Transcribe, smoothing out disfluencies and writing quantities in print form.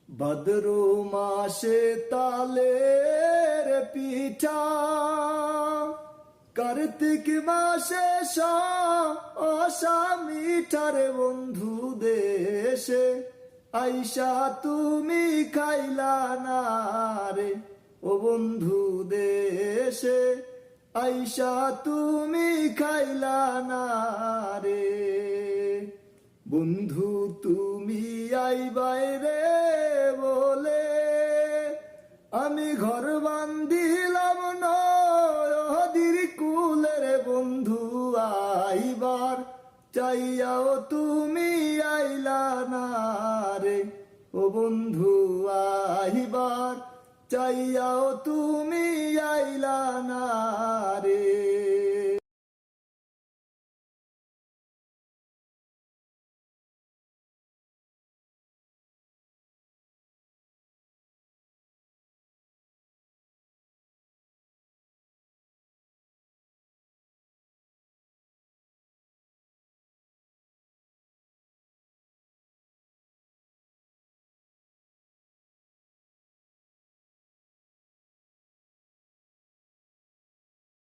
ভাদ্র মাসে তালের পিঠা, কার্তিক মাসে আশা মিঠারে বন্ধু দেশে আইসা তুমি খাইলা না রে ও বন্ধু দেশে আইসা তুমি খাইলা না রে। বন্ধু তুমি আইবাই রে বলে আমি ঘর বান্ধিলাম নদীর কুলের বন্ধু, আইবার চাইয়াও তুমি আইলা না রে ও বন্ধু, আইবার চাইয়াও তুমি আইলা না রে।